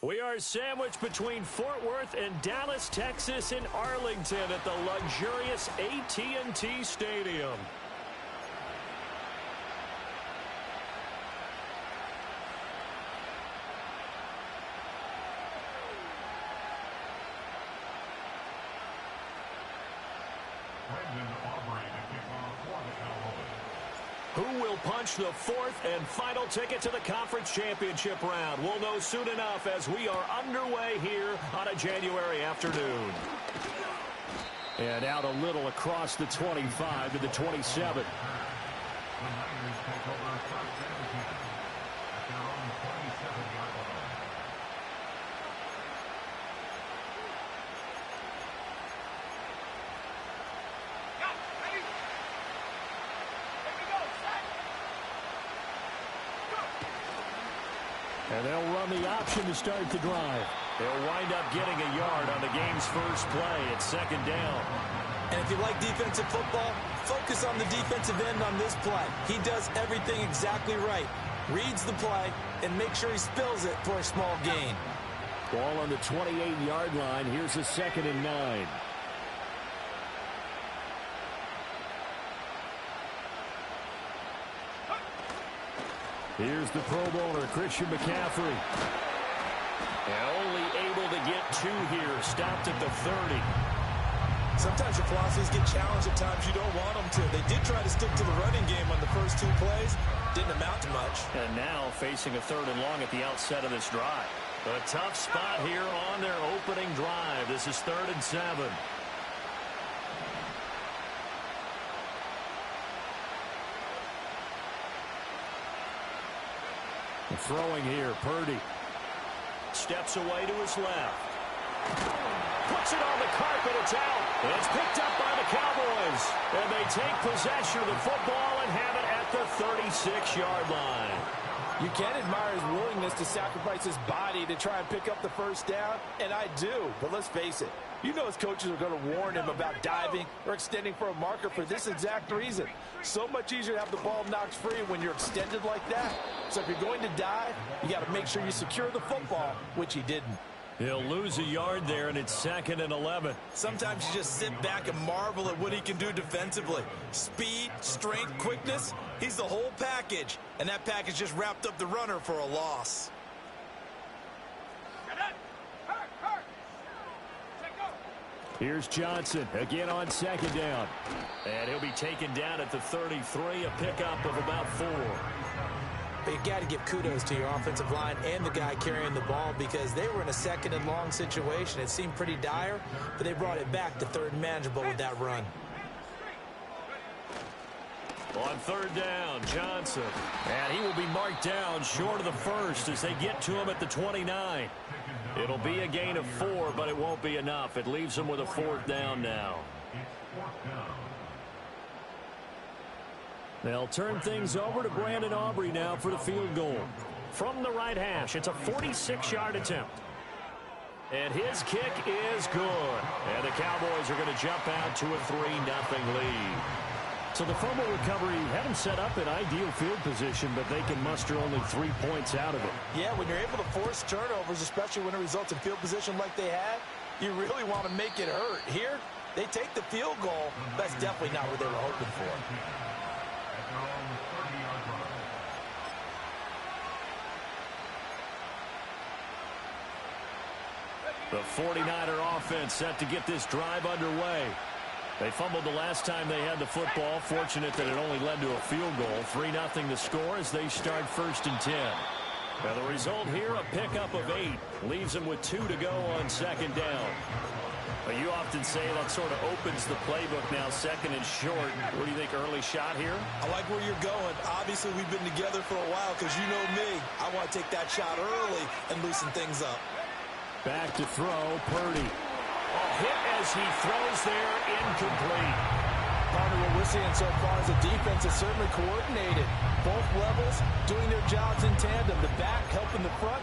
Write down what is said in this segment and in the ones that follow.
We are sandwiched between Fort Worth and Dallas, Texas, in Arlington at the luxurious AT&T Stadium. Who will punch the fourth and final ticket to the conference championship round? We'll know soon enough as we are underway here on a January afternoon. And out a little across the 25 to the 27. And they'll run the option to start the drive. They'll wind up getting a yard on the game's first play at second down. And if you like defensive football, focus on the defensive end on this play. He does everything exactly right. Reads the play and make sure he spills it for a small gain. Ball on the 28-yard line. Here's a 2nd and 9. Here's the Pro Bowler, Christian McCaffrey. And only able to get 2 here. Stopped at the 30. Sometimes your philosophies get challenged at times you don't want them to. They did try to stick to the running game on the first 2 plays. Didn't amount to much. And now facing a 3rd and long at the outset of this drive. A tough spot here on their opening drive. This is 3rd and 7. Throwing here, Purdy. Steps away to his left. Puts it on the carpet, it's out. It's picked up by the Cowboys. And they take possession of the football and have it at the 36-yard line. You can admire his willingness to sacrifice his body to try and pick up the first down, and I do. But let's face it, you know his coaches are going to warn him about diving or extending for a marker for this exact reason. So much easier to have the ball knocked free when you're extended like that. So if you're going to dive, you got to make sure you secure the football, which he didn't. He'll lose a yard there, and it's 2nd and 11. Sometimes you just sit back and marvel at what he can do defensively. Speed, strength, quickness, he's the whole package. And that package just wrapped up the runner for a loss. Here's Johnson again on 2nd down. And he'll be taken down at the 33, a pickup of about 4. But you got to give kudos to your offensive line and the guy carrying the ball because they were in a 2nd and long situation. It seemed pretty dire, but they brought it back to 3rd and manageable with that run. On 3rd down, Johnson. And he will be marked down short of the first as they get to him at the 29. It'll be a gain of 4, but it won't be enough. It leaves them with a 4th down now. They'll turn things over to Brandon Aubrey now for the field goal. From the right hash, it's a 46-yard attempt. And his kick is good. And the Cowboys are going to jump out to a 3-0 lead. So the fumble recovery had them set up in ideal field position, but they can muster only 3 points out of it. Yeah, when you're able to force turnovers, especially when it results in field position like they had, you really want to make it hurt. Here, they take the field goal. That's definitely not what they were hoping for. The 49er offense set to get this drive underway. They fumbled the last time they had the football. Fortunate that it only led to a field goal. 3-0 the score as they start 1st and 10. Now the result here, a pickup of 8. Leaves them with 2 to go on 2nd down. But you often say that sort of opens the playbook now, 2nd and short. What do you think, early shot here? I like where you're going. Obviously, we've been together for a while because you know me. I want to take that shot early and loosen things up. Back to throw, Purdy. Hit as he throws there, incomplete. Partner, what we're seeing so far is the defense is certainly coordinated. Both levels doing their jobs in tandem. The back helping the front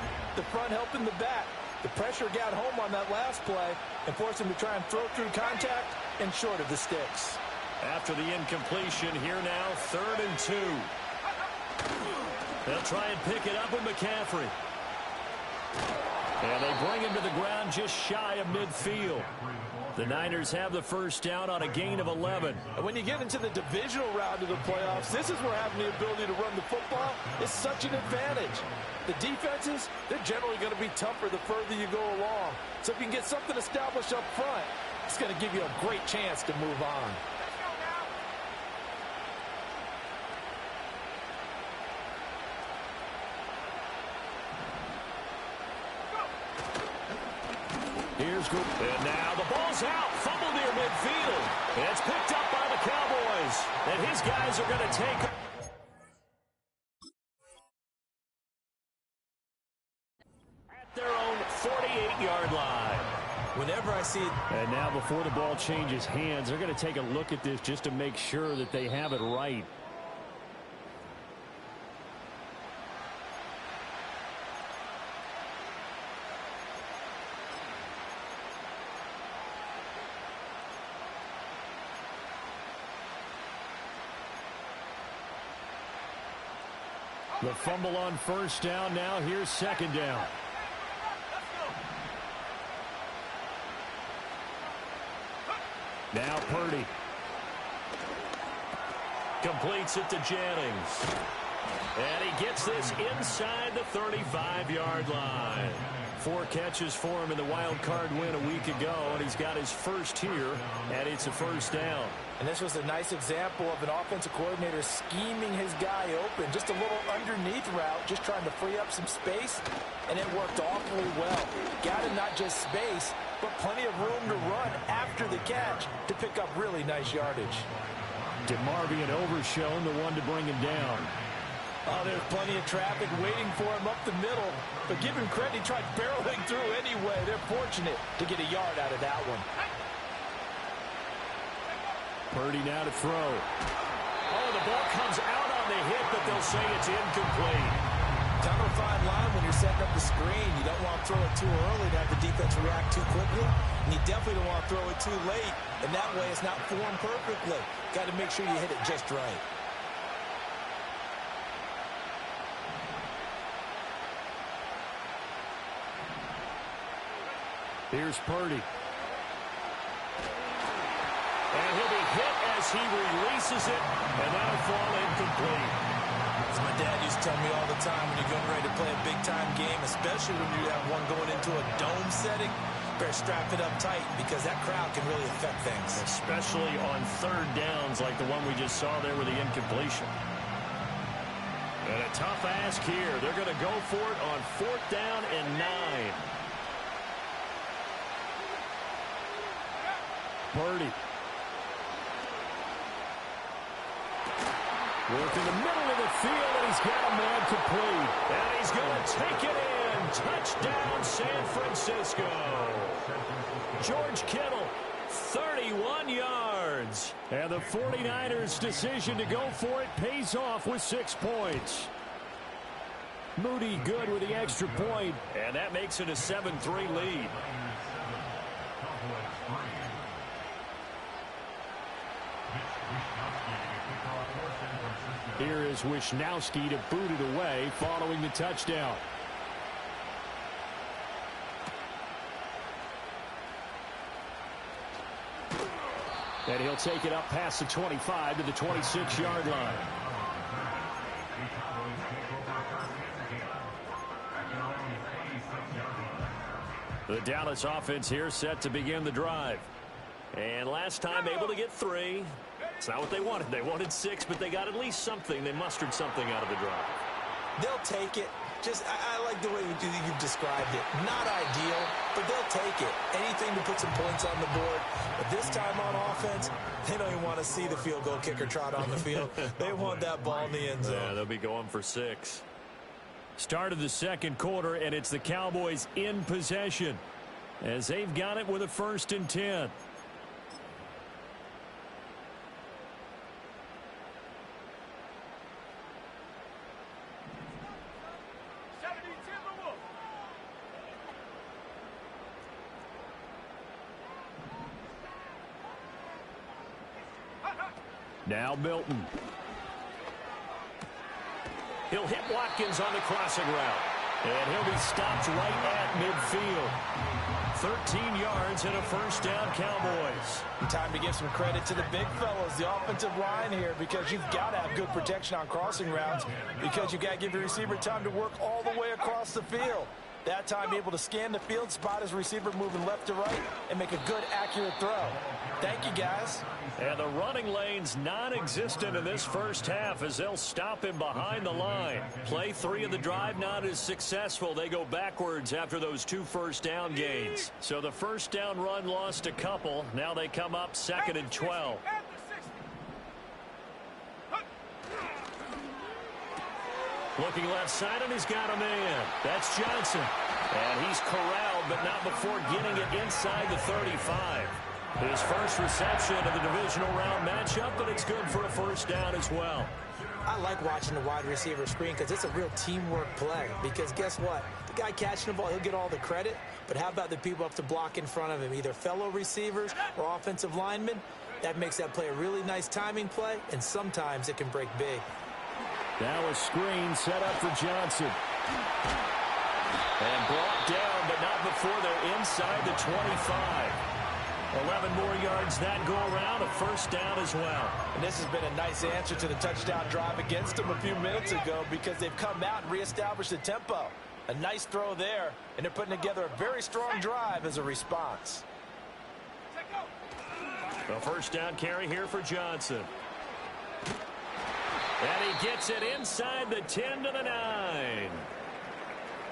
helping the back. The pressure got home on that last play and forced him to try and throw through contact and short of the sticks. After the incompletion, here now, 3rd and 2. They'll try and pick it up with McCaffrey. And they bring him to the ground just shy of midfield. The Niners have the first down on a gain of 11. And when you get into the divisional round of the playoffs, this is where having the ability to run the football is such an advantage. The defenses, they're generally going to be tougher the further you go along. So if you can get something established up front, it's going to give you a great chance to move on. Here's Group. And now the ball's out. Fumble near midfield. And it's picked up by the Cowboys. And his guys are going to take at their own 48-yard line. Whenever I see it. And now before the ball changes hands, they're going to take a look at this just to make sure that they have it right. The fumble on first down. Now here's second down. Now Purdy. Completes it to Jennings. And he gets this inside the 35-yard line. 4 catches for him in the wild card win a week ago, and he's got his first here, and it's a first down. And this was a nice example of an offensive coordinator scheming his guy open. Just a little underneath route, just trying to free up some space, and it worked awfully well. Got him not just space, but plenty of room to run after the catch to pick up really nice yardage. DeMarvion overshown, the one to bring him down. Oh, there's plenty of traffic waiting for him up the middle. But give him credit, he tried barreling through anyway. They're fortunate to get a yard out of that one. Purdy now to throw. Oh, the ball comes out on the hit, but they'll say it's incomplete. Kind of a fine line when you're setting up the screen. You don't want to throw it too early to have the defense react too quickly. And you definitely don't want to throw it too late. And that way it's not formed perfectly. Got to make sure you hit it just right. Here's Purdy. And he'll be hit as he releases it, and that'll fall incomplete. As my dad used to tell me all the time, when you're getting ready to play a big-time game, especially when you have one going into a dome setting, better strap it up tight because that crowd can really affect things. Especially on third downs like the one we just saw there with the incompletion. And a tough ask here. They're going to go for it on 4th down and 9. Purdy. Work in the middle of the field, and he's got a man complete. And he's going to take it in. Touchdown, San Francisco. George Kittle, 31 yards. And the 49ers' decision to go for it pays off with 6 points. Moody good with the extra point, and that makes it a 7-3 lead. Here is Wisnowski to boot it away following the touchdown. And he'll take it up past the 25 to the 26-yard line. The Dallas offense here set to begin the drive. And last time able to get 3. It's not what they wanted. They wanted 6, but they got at least something. They mustered something out of the drive. They'll take it. Just, I like the way you've described it. Not ideal, but they'll take it. Anything to put some points on the board. But this time on offense, they don't even want to see the field goal kicker trot on the field. They want that ball in the end zone. Yeah, they'll be going for 6. Start of the second quarter, and it's the Cowboys in possession as they've got it with a 1st and 10. Now Milton. He'll hit Watkins on the crossing route. And he'll be stopped right at midfield. 13 yards and a first down, Cowboys. Time to give some credit to the big fellas, the offensive line here, because you've got to have good protection on crossing routes, because you've got to give your receiver time to work all the way across the field. That time able to scan the field, spot his receiver moving left to right, and make a good, accurate throw. Thank you, guys. And the running lane's non-existent in this first half as they'll stop him behind the line. Play 3 of the drive not as successful. They go backwards after those 2 first down gains. So the first down run lost a couple. Now they come up 2nd and 12. Looking left side, and he's got a man. That's Johnson. And he's corralled, but not before getting it inside the 35. His first reception of the divisional round matchup, but it's good for a first down as well. I like watching the wide receiver screen because it's a real teamwork play. Because guess what? The guy catching the ball, he'll get all the credit. But how about the people up to block in front of him, either fellow receivers or offensive linemen? That makes that play a really nice timing play, and sometimes it can break big. Now a screen set up for Johnson. And brought down, but not before they're inside the 25. 11 more yards that go around, a first down as well. And this has been a nice answer to the touchdown drive against them a few minutes ago, because they've come out and reestablished the tempo. A nice throw there, and they're putting together a very strong drive as a response. The first down carry here for Johnson. And he gets it inside the 10 to the 9.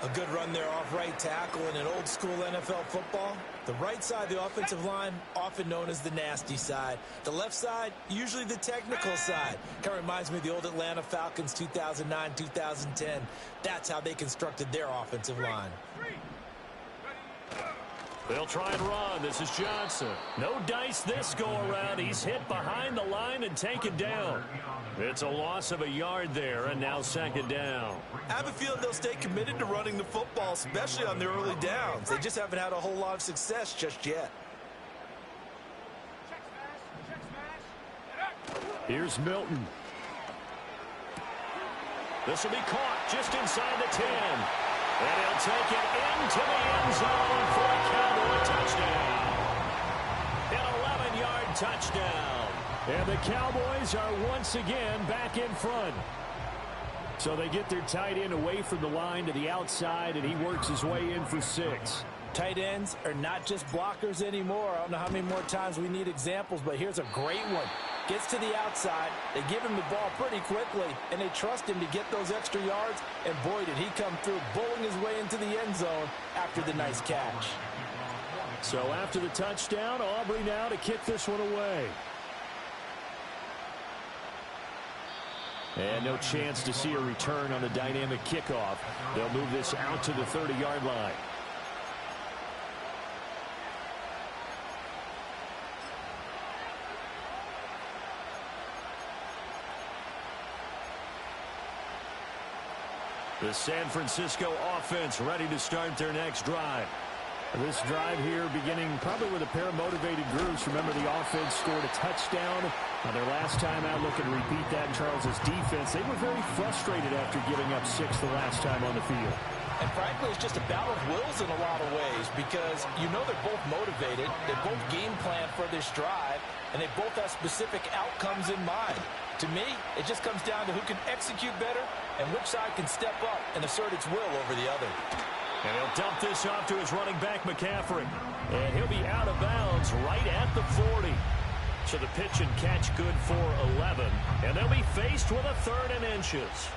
A good run there off right tackle in an old school NFL football. The right side of the offensive line, often known as the nasty side. The left side, usually the technical side. Kind of reminds me of the old Atlanta Falcons 2009, 2010. That's how they constructed their offensive line. They'll try and run. This is Johnson. No dice this go around. He's hit behind the line and taken down. It's a loss of a yard there, and now 2nd down. I have a feeling they'll stay committed to running the football, especially on their early downs. They just haven't had a whole lot of success just yet. Here's Milton. This will be caught just inside the 10. And he'll take it into the end zone for a Cowboy touchdown. An 11-yard touchdown. And the Cowboys are once again back in front. So they get their tight end away from the line to the outside, and he works his way in for 6. Tight ends are not just blockers anymore. I don't know how many more times we need examples, but here's a great one. Gets to the outside, they give him the ball pretty quickly, and they trust him to get those extra yards, and boy, did he come through, bowling his way into the end zone after the nice catch. So after the touchdown, Aubrey now to kick this one away. And no chance to see a return on the dynamic kickoff. They'll move this out to the 30-yard line. The San Francisco offense ready to start their next drive. This drive here beginning probably with a pair of motivated groups. Remember, the offense scored a touchdown on their last time out. Looking to repeat that in Charles's defense. They were very frustrated after giving up 6 the last time on the field. And frankly, it's just a battle of wills in a lot of ways, because you know they're both motivated. They both game plan for this drive, and they both have specific outcomes in mind. To me, it just comes down to who can execute better and which side can step up and assert its will over the other. And he'll dump this off to his running back, McCaffrey. And he'll be out of bounds right at the 40. So the pitch and catch good for 11. And they'll be faced with a 3rd and inches.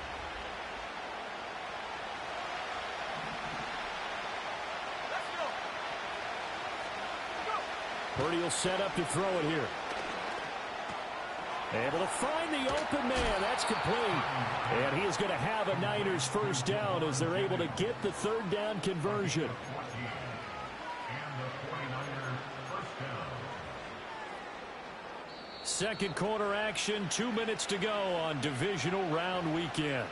Purdy will set up to throw it here. Able to find the open man. That's complete. And he is going to have a Niners first down as they're able to get the 3rd down conversion. Second quarter action, 2 minutes to go on divisional round weekend.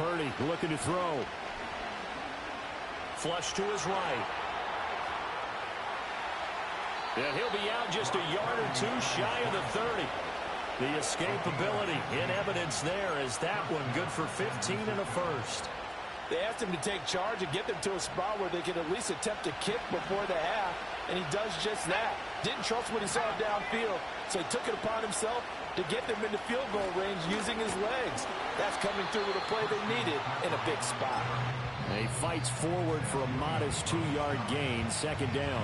Purdy looking to throw. Flush to his right. And he'll be out just a yard or two shy of the 30. The escapability in evidence there as that one good for 15 and a first. They asked him to take charge and get them to a spot where they could at least attempt a kick before the half, and he does just that. Didn't trust what he saw downfield, so he took it upon himself to get them into field goal range using his legs. That's coming through with a play they needed in a big spot. He fights forward for a modest 2-yard gain, second down.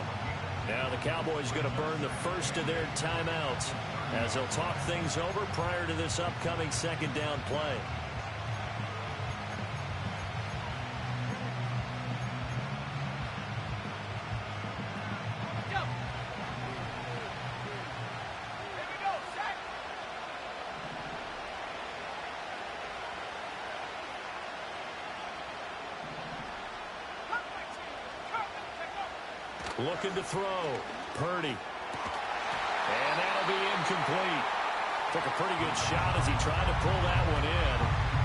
Now the Cowboys going to burn the first of their timeouts as they'll talk things over prior to this upcoming second down play. Looking to throw. Purdy. And that'll be incomplete. Took a pretty good shot as he tried to pull that one in.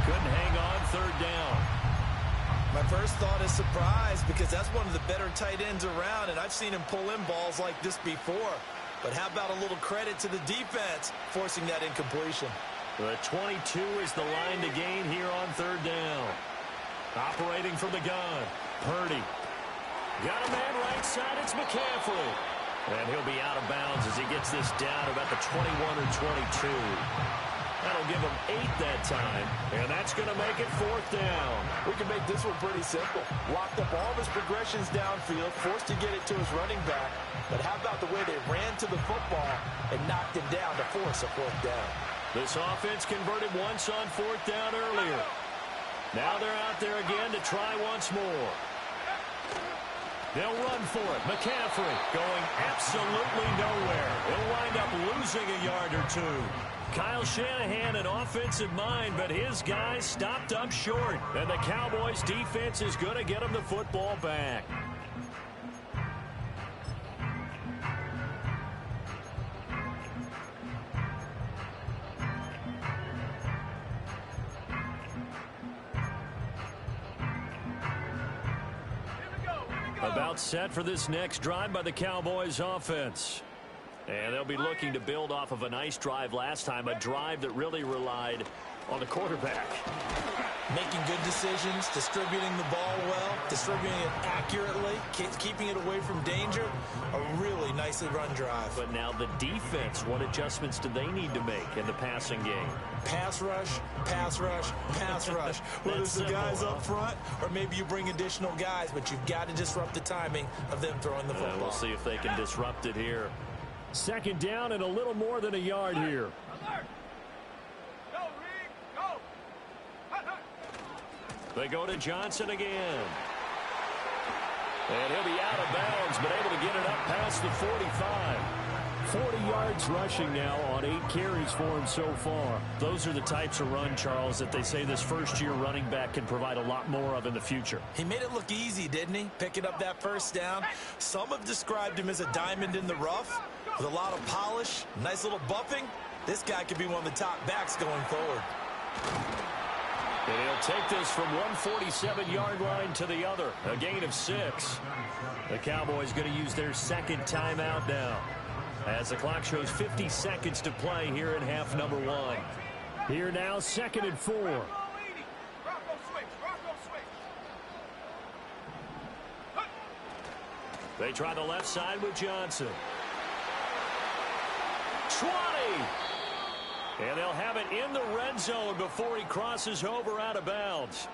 Couldn't hang on, third down. My first thought is surprise because that's one of the better tight ends around, and I've seen him pull in balls like this before. But how about a little credit to the defense forcing that incompletion? The 22 is the line to gain here on third down. Operating from the gun. Purdy. Got a man right side, it's McCaffrey. And he'll be out of bounds as he gets this down about the 21 or 22. That'll give him 8 that time, and that's going to make it fourth down. We can make this one pretty simple. Locked up all of his progressions downfield, forced to get it to his running back. But how about the way they ran to the football and knocked him down to force a fourth down? This offense converted once on fourth down earlier. Now they're out there again to try once more. They'll run for it. McCaffrey going absolutely nowhere. He'll wind up losing a yard or two. Kyle Shanahan an offensive mind, but his guys stopped up short. And the Cowboys defense is going to get him the football back. About set for this next drive by the Cowboys offense. And they'll be looking to build off of a nice drive last time, a drive that really relied on the quarterback. Making good decisions, distributing the ball well, distributing it accurately, keeping it away from danger. A really nicely run drive. But now the defense, what adjustments do they need to make in the passing game? Pass rush, pass rush, pass rush. Whether it's the guys up front or maybe you bring additional guys, but you've got to disrupt the timing of them throwing the football. We'll see if they can disrupt it here. Second down and a little more than a yard here. They go to Johnson again. And he'll be out of bounds, but able to get it up past the 45. 40 yards rushing now on 8 carries for him so far. Those are the types of run, Charles, that they say this first-year running back can provide a lot more of in the future. He made it look easy, didn't he? Picking up that first down. Some have described him as a diamond in the rough with a lot of polish, nice little buffing. This guy could be one of the top backs going forward. And he'll take this from 147-yard line to the other. A gain of 6. The Cowboys going to use their second timeout now, as the clock shows 50 seconds to play here in half number 1. Here now, 2nd and 4. They try the left side with Johnson. 20! And they'll have it in the red zone before he crosses over out of bounds.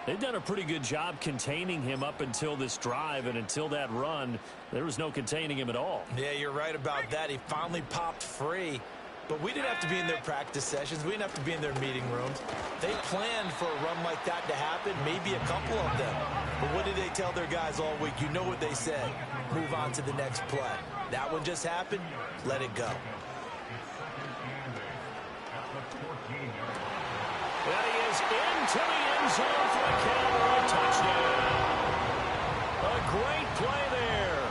They've done a pretty good job containing him up until this drive, and until that run, there was no containing him at all. Yeah, you're right about that. He finally popped free. But we didn't have to be in their practice sessions. We didn't have to be in their meeting rooms. They planned for a run like that to happen, maybe a couple of them. But what did they tell their guys all week? You know what they said. Move on to the next play. That one just happened. Let it go. And he is into the end zone for a Cowboy touchdown. A great play there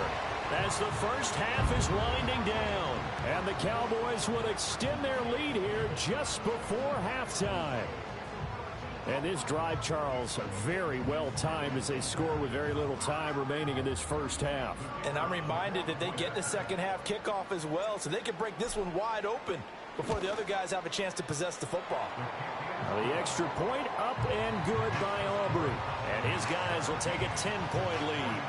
as the first half is winding down. And the Cowboys would extend their lead here just before halftime. And this drive, Charles, very well timed as they score with very little time remaining in this first half. And I'm reminded that they get the second half kickoff as well, so they can break this one wide open before the other guys have a chance to possess the football. Well, the extra point up and good by Aubrey. And his guys will take a 10-point lead.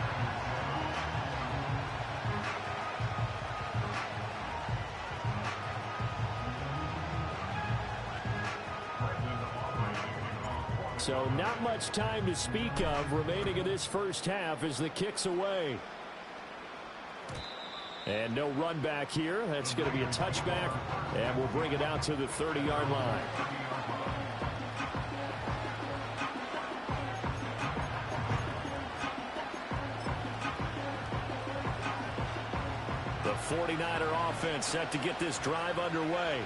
So not much time to speak of remaining in this first half as the kick's away. And no run back here. That's going to be a touchback, and we'll bring it out to the 30-yard line. The 49er offense set to get this drive underway.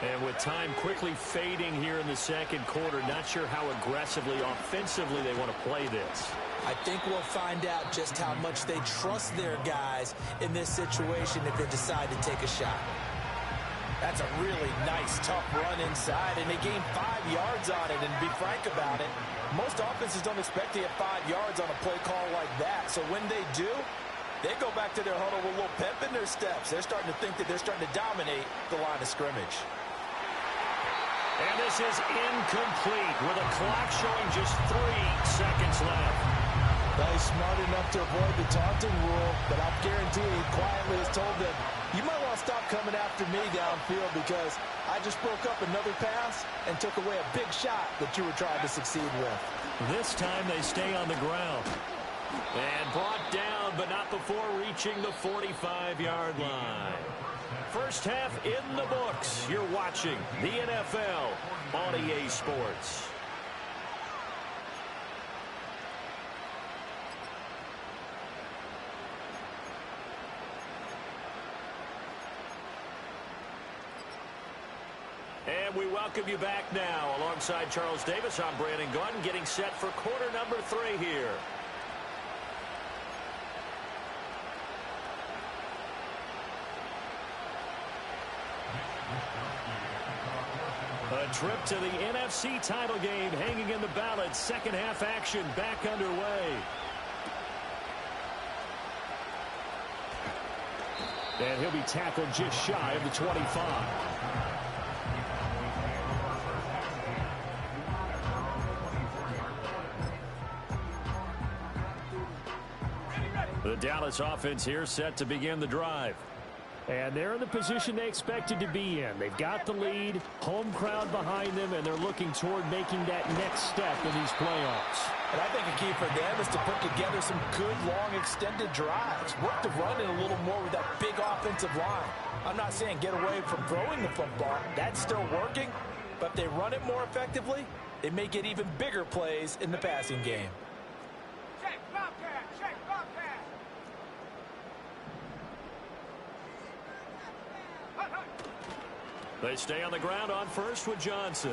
And with time quickly fading here in the second quarter, not sure how aggressively, offensively they want to play this. I think we'll find out just how much they trust their guys in this situation if they decide to take a shot. That's a really nice, tough run inside, and they gain 5 yards on it. And to be frank about it, most offenses don't expect to get 5 yards on a play call like that. So when they do, they go back to their huddle with a little pep in their steps. They're starting to think that they're starting to dominate the line of scrimmage. And this is incomplete with a clock showing just 3 seconds left. Well, he's smart enough to avoid the taunting rule, but I guarantee he quietly has told them, you might want to stop coming after me downfield because I just broke up another pass and took away a big shot that you were trying to succeed with. This time they stay on the ground. And brought down, but not before reaching the 45-yard line. First half in the books. You're watching the NFL on EA Sports. And we welcome you back now. Alongside Charles Davis, I'm Brandon Gunn, getting set for quarter number 3 here. A trip to the NFC title game hanging in the balance. Second half action back underway. And he'll be tackled just shy of the 25. The Dallas offense here set to begin the drive. And they're in the position they expected to be in. They've got the lead, home crowd behind them, and they're looking toward making that next step in these playoffs. And I think a key for them is to put together some good, long, extended drives. Work the run in a little more with that big offensive line. I'm not saying get away from throwing the football. That's still working. But if they run it more effectively, they may get even bigger plays in the passing game. They stay on the ground on first with Johnson.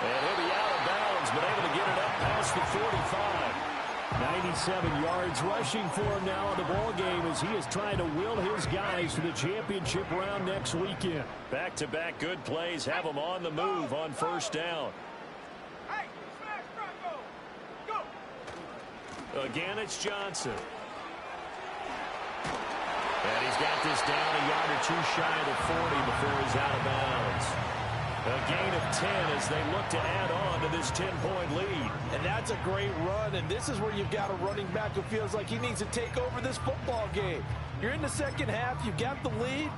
And he'll be out of bounds, but able to get it up past the 45. 97 yards rushing for him now in the ball game as he is trying to will his guys to the championship round next weekend. Back-to-back good plays have them on the move on first down. Again, it's Johnson. And he's got this down a yard or 2 shy of the 40 before he's out of bounds. A gain of 10 as they look to add on to this 10-point lead. And that's a great run, and this is where you've got a running back who feels like he needs to take over this football game. You're in the second half, you've got the lead,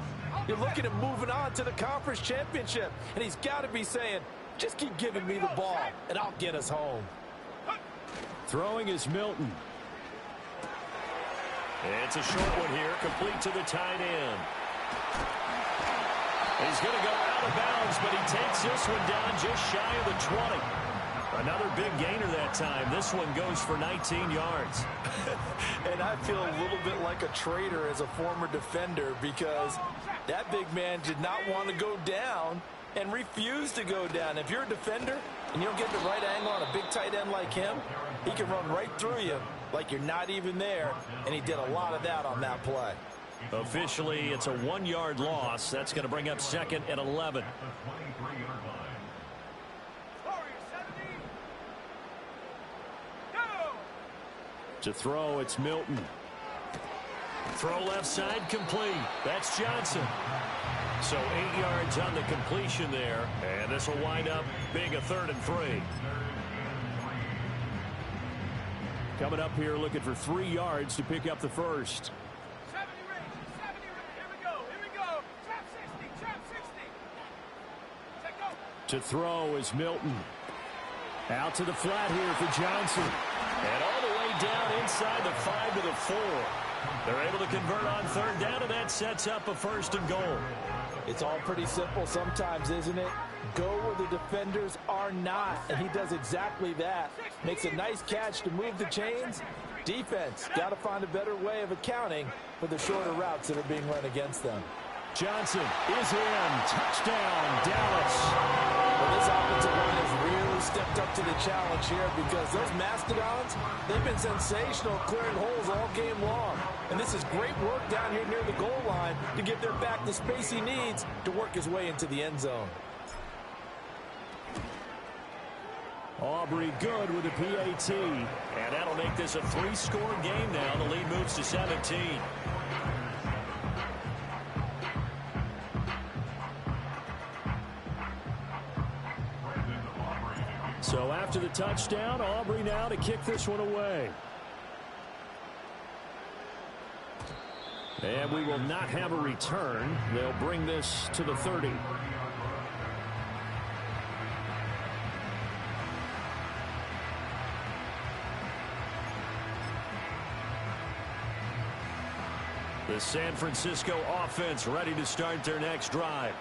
you're looking at moving on to the conference championship, and he's got to be saying, just keep giving me the ball, and I'll get us home. Throwing is Milton. It's a short one here, complete to the tight end. He's going to go out of bounds, but he takes this one down just shy of the 20. Another big gainer that time. This one goes for 19 yards. And I feel a little bit like a traitor as a former defender because that big man did not want to go down and refused to go down. If you're a defender and you don't get the right angle on a big tight end like him, he can run right through you like you're not even there, and he did a lot of that on that play. Officially, it's a 1-yard loss. That's going to bring up second and 11. To throw, it's Milton. Throw left side, complete. That's Johnson. So 8 yards on the completion there, and this will wind up being a 3rd and 3. Coming up here looking for 3 yards to pick up the first. 70 here we go, trap 60. Take go. To throw is Milton. Out to the flat here for Johnson. And all the way down inside the 5 to the 4. They're able to convert on 3rd down, and that sets up a 1st and goal. It's all pretty simple sometimes, isn't it? Go where the defenders are not, and he does exactly that. Makes a nice catch to move the chains. Defense got to find a better way of accounting for the shorter routes that are being run against them. Johnson is in. Touchdown, Dallas. Well, this offensive line has really stepped up to the challenge here because those Mastodons, they've been sensational clearing holes all game long. And this is great work down here near the goal line to give their back the space he needs to work his way into the end zone. Aubrey good with a PAT. And that'll make this a 3-score game now. The lead moves to 17. So after the touchdown, Aubrey now to kick this one away. And we will not have a return. They'll bring this to the 30. The San Francisco offense ready to start their next drive.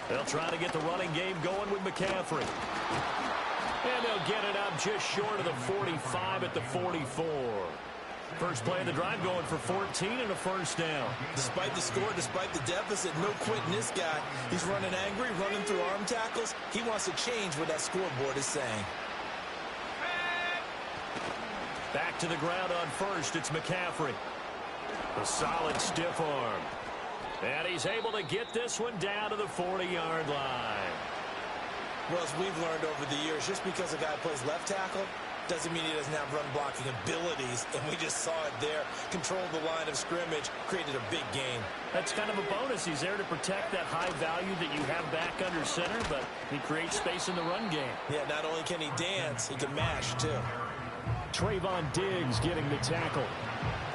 They'll try to get the running game going with McCaffrey. And they'll get it up just short of the 45 at the 44. First play of the drive going for 14 and a 1st down. Despite the score, despite the deficit, no quitting this guy. He's running angry, running through arm tackles. He wants to change what that scoreboard is saying. Back to the ground on 1st. It's McCaffrey. A solid stiff arm. And he's able to get this one down to the 40-yard line. Well, as we've learned over the years, just because a guy plays left tackle doesn't mean he doesn't have run blocking abilities. And we just saw it there. Controlled the line of scrimmage, created a big gain. That's kind of a bonus. He's there to protect that high value that you have back under center, but he creates space in the run game. Yeah, not only can he dance, he can mash, too. Trayvon Diggs getting the tackle.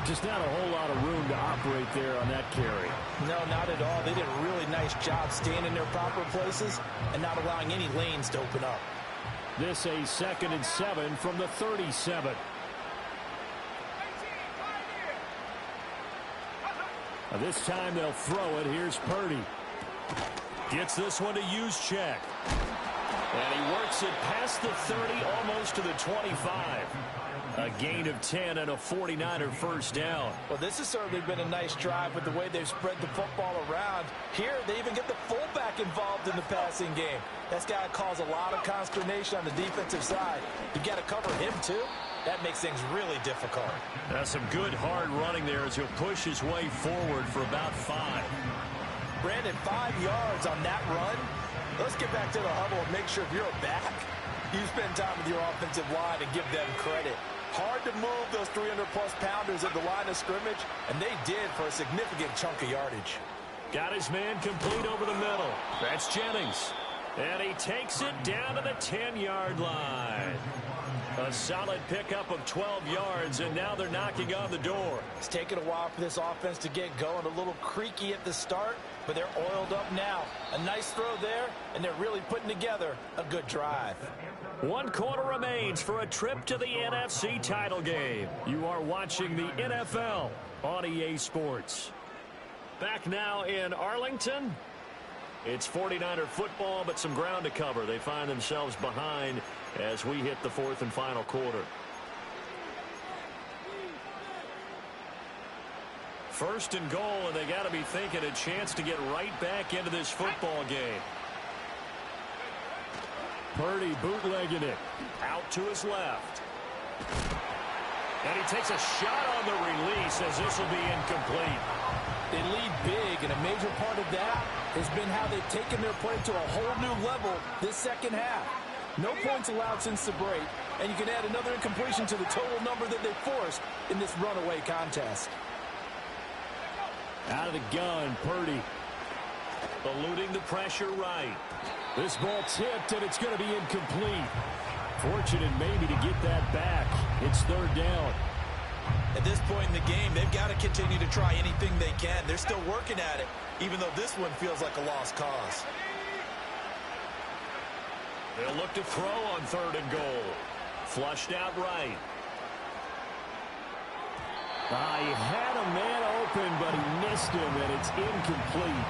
Just not a whole lot of room to operate there on that carry. No, not at all. They did a really nice job staying in their proper places and not allowing any lanes to open up. This a 2nd and 7 from the 37. Now this time they'll throw it. Here's Purdy. Gets this one to Juszczyk. And he works it past the 30, almost to the 25. A gain of 10 and a 49er 1st down. Well, this has certainly been a nice drive with the way they've spread the football around. Here, they even get the fullback involved in the passing game. That's got to cause a lot of consternation on the defensive side. You got to cover him, too. That makes things really difficult. That's some good hard running there as he'll push his way forward for about 5. Brandon, 5 yards on that run. Let's get back to the huddle and make sure if you're a back, you spend time with your offensive line and give them credit. Hard to move those 300-plus pounders at the line of scrimmage, and they did for a significant chunk of yardage. Got his man complete over the middle. That's Jennings. And he takes it down to the 10-yard line. A solid pickup of 12 yards, and now they're knocking on the door. It's taken a while for this offense to get going. A little creaky at the start, but they're oiled up now. A nice throw there, and they're really putting together a good drive. 1 quarter remains for a trip to the NFC title game. You are watching the NFL on EA Sports. Back now in Arlington. It's 49er football, but some ground to cover. They find themselves behind as we hit the 4th and final quarter. 1st and goal, and they got to be thinking a chance to get right back into this football game. Purdy bootlegging it. Out to his left. And he takes a shot on the release as this will be incomplete. They lead big, and a major part of that has been how they've taken their play to a whole new level this second half. No points allowed since the break, and you can add another incompletion to the total number that they forced in this runaway contest. Out of the gun, Purdy. Eluding the pressure right. This ball tipped, and it's going to be incomplete. Fortunate maybe to get that back. It's third down. At this point in the game, they've got to continue to try anything they can. They're still working at it, even though this one feels like a lost cause. They'll look to throw on third and goal. Flushed out right. He had a man open, but he missed him, and it's incomplete.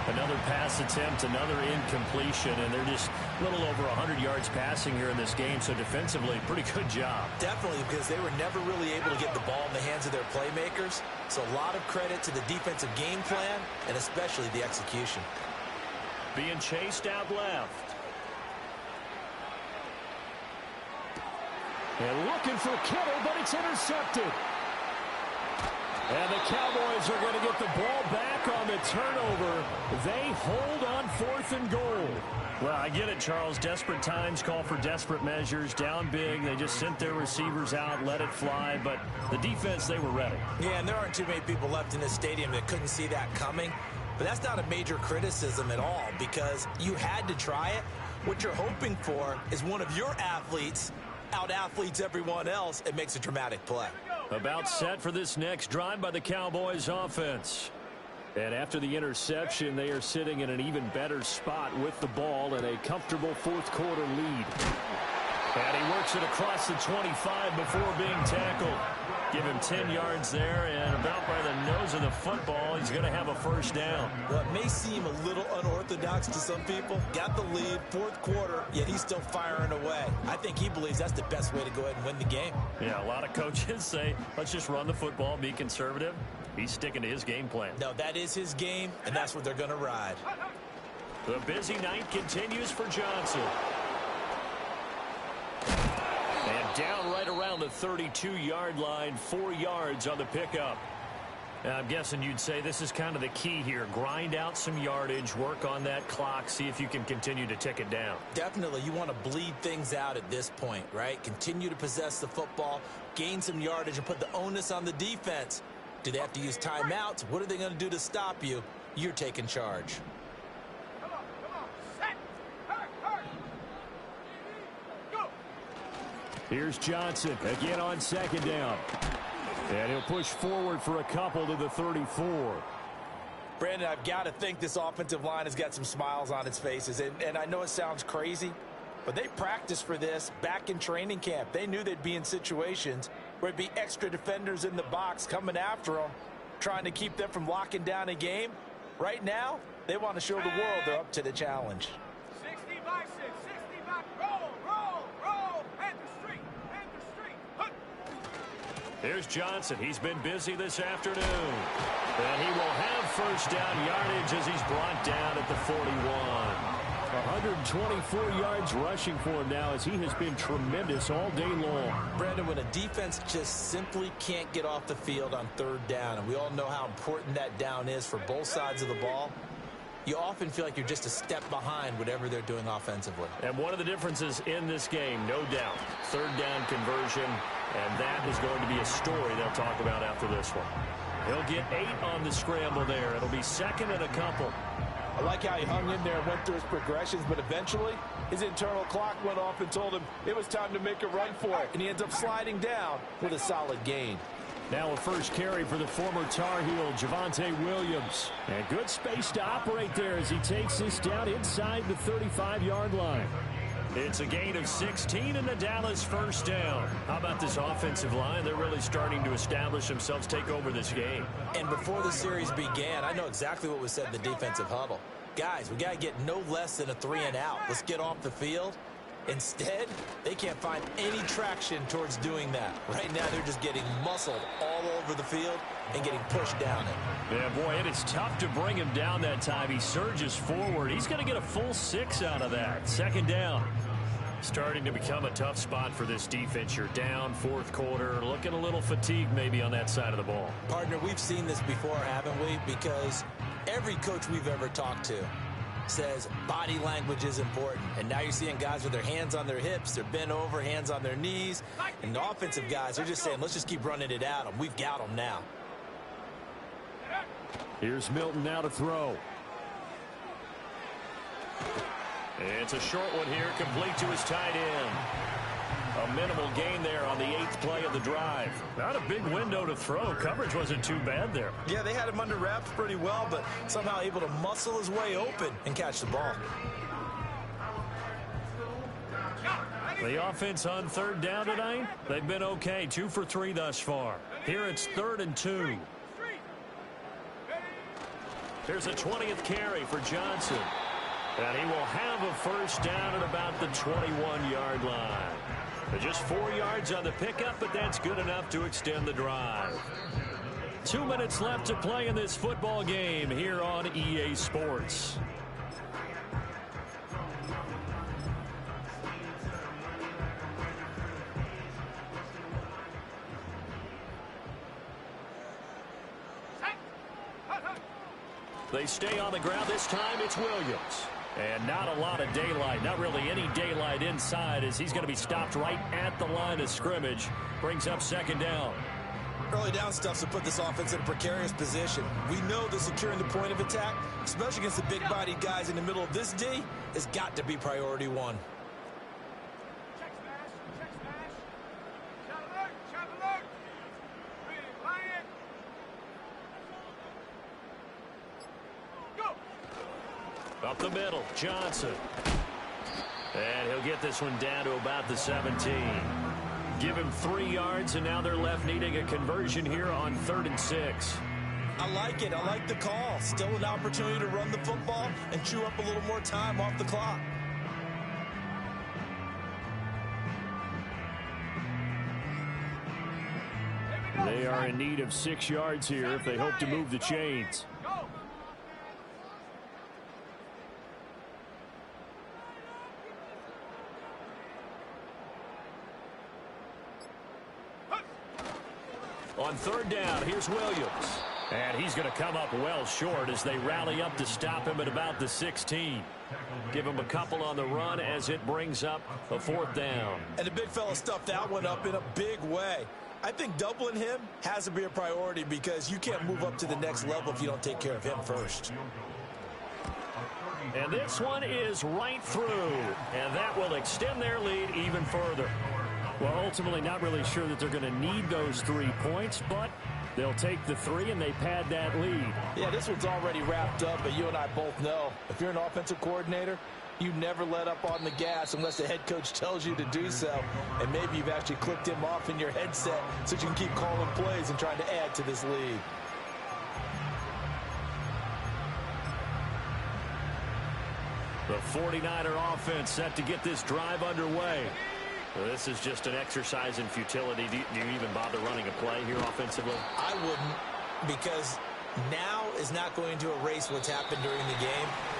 Another pass attempt, another incompletion, and they're just a little over 100 yards passing here in this game, so defensively, pretty good job. Definitely, because they were never really able to get the ball in the hands of their playmakers, so a lot of credit to the defensive game plan, and especially the execution. Being chased out left. And looking for Kittle, but it's intercepted. And the Cowboys are going to get the ball back on the turnover. They hold on fourth and goal. Well, I get it, Charles. Desperate times call for desperate measures. Down big. They just sent their receivers out, let it fly. But the defense, they were ready. Yeah, and there aren't too many people left in this stadium that couldn't see that coming. But that's not a major criticism at all because you had to try it. What you're hoping for is one of your athletes out-athletes everyone else and makes a dramatic play. About set for this next drive by the Cowboys offense. And after the interception, they are sitting in an even better spot with the ball and a comfortable fourth quarter lead. And he works it across the 25 before being tackled. Give him 10 yards there, and about by the nose of the football, he's going to have a first down. Well, it may seem a little unorthodox to some people. Got the lead, fourth quarter, yet he's still firing away. I think he believes that's the best way to go ahead and win the game. Yeah, a lot of coaches say, let's just run the football, be conservative. He's sticking to his game plan. No, that is his game, and that's what they're going to ride. The busy night continues for Johnson. And down right around the 32-yard line, 4 yards on the pickup. Now, I'm guessing you'd say this is kind of the key here. Grind out some yardage, work on that clock, see if you can continue to tick it down. Definitely, you want to bleed things out at this point, right? Continue to possess the football, gain some yardage, and put the onus on the defense. Do they have to use timeouts? What are they going to do to stop you? You're taking charge. Come on, set, hurt. Go. Here's Johnson again on second down. And he'll push forward for a couple to the 34. Brandon, I've got to think this offensive line has got some smiles on its faces. And I know it sounds crazy, but they practiced for this back in training camp. They knew they'd be in situations where there'd be extra defenders in the box coming after them, trying to keep them from locking down a game. Right now, they want to show the world they're up to the challenge. 60 by 6, 60 by, roll, and the street. Hook. Here's Johnson. He's been busy this afternoon. And he will have first down yardage as he's brought down at the 41. 124 yards rushing for him now as he has been tremendous all day long. Brandon, when a defense just simply can't get off the field on third down, and we all know how important that down is for both sides of the ball, you often feel like you're just a step behind whatever they're doing offensively. And one of the differences in this game, no doubt, third down conversion, and that is going to be a story they'll talk about after this one. He'll get 8 on the scramble there. It'll be second and a couple. I like how he hung in there and went through his progressions, but eventually his internal clock went off and told him it was time to make a run for it, and he ends up sliding down with a solid gain. Now a first carry for the former Tar Heel, Javonte Williams. And good space to operate there as he takes this down inside the 35-yard line. It's a gain of 16 and the Dallas first down. How about this offensive line? They're really starting to establish themselves, take over this game. And before the series began, I know exactly what was said in the defensive huddle. Guys, we got to get no less than a 3-and-out. Let's get off the field. Instead, they can't find any traction towards doing that. Right now, they're just getting muscled all over the field and getting pushed down it. Yeah, boy, it is tough to bring him down that time. He surges forward. He's going to get a full 6 out of that. Second down. Starting to become a tough spot for this defense. You're down fourth quarter, looking a little fatigued maybe on that side of the ball. Partner, we've seen this before, haven't we? Because every coach we've ever talked to, says body language is important. And now you're seeing guys with their hands on their hips, they're bent over, hands on their knees. And the offensive guys are just saying, let's just keep running it at them. We've got them now. Here's Milton now to throw. It's a short one here, complete to his tight end. A minimal gain there on the 8th play of the drive. Not a big window to throw. Coverage wasn't too bad there. Yeah, they had him under wraps pretty well, but somehow able to muscle his way open and catch the ball. The offense on 3rd down tonight, they've been okay. 2 for 3 thus far. Here it's 3rd and 2. Here's a 20th carry for Johnson. And he will have a first down at about the 21-yard line. Just 4 yards on the pickup, but that's good enough to extend the drive. 2 minutes left to play in this football game here on EA Sports. They stay on the ground. This time it's Williams. And not a lot of daylight. Not really any daylight inside as he's going to be stopped right at the line of scrimmage. Brings up 2nd down. Early down stuff to put this offense in a precarious position. We know that securing the point of attack, especially against the big-bodied guys in the middle of this D, has got to be priority 1. Check smash. Shot alert. Ready, line. Go. Up the middle, Johnson. And he'll get this one down to about the 17. Give him 3 yards, and now they're left needing a conversion here on 3rd and 6. I like it. I like the call. Still an opportunity to run the football and chew up a little more time off the clock. They are in need of 6 yards here if they hope to move the chains. On 3rd down, here's Williams. And he's going to come up well short as they rally up to stop him at about the 16. Give him a couple on the run as it brings up a 4th down. And the big fella stuffed that one up in a big way. I think doubling him has to be a priority because you can't move up to the next level if you don't take care of him first. And this one is right through. And that will extend their lead even further. Well, ultimately not really sure that they're going to need those 3 points, but they'll take the 3 and they pad that lead. Yeah, this one's already wrapped up, but you and I both know if you're an offensive coordinator, you never let up on the gas unless the head coach tells you to do so. And maybe you've actually clicked him off in your headset so you can keep calling plays and trying to add to this lead. The 49er offense set to get this drive underway. Well, this is just an exercise in futility. Do you even bother running a play here offensively? I wouldn't, because now is not going to erase what's happened during the game.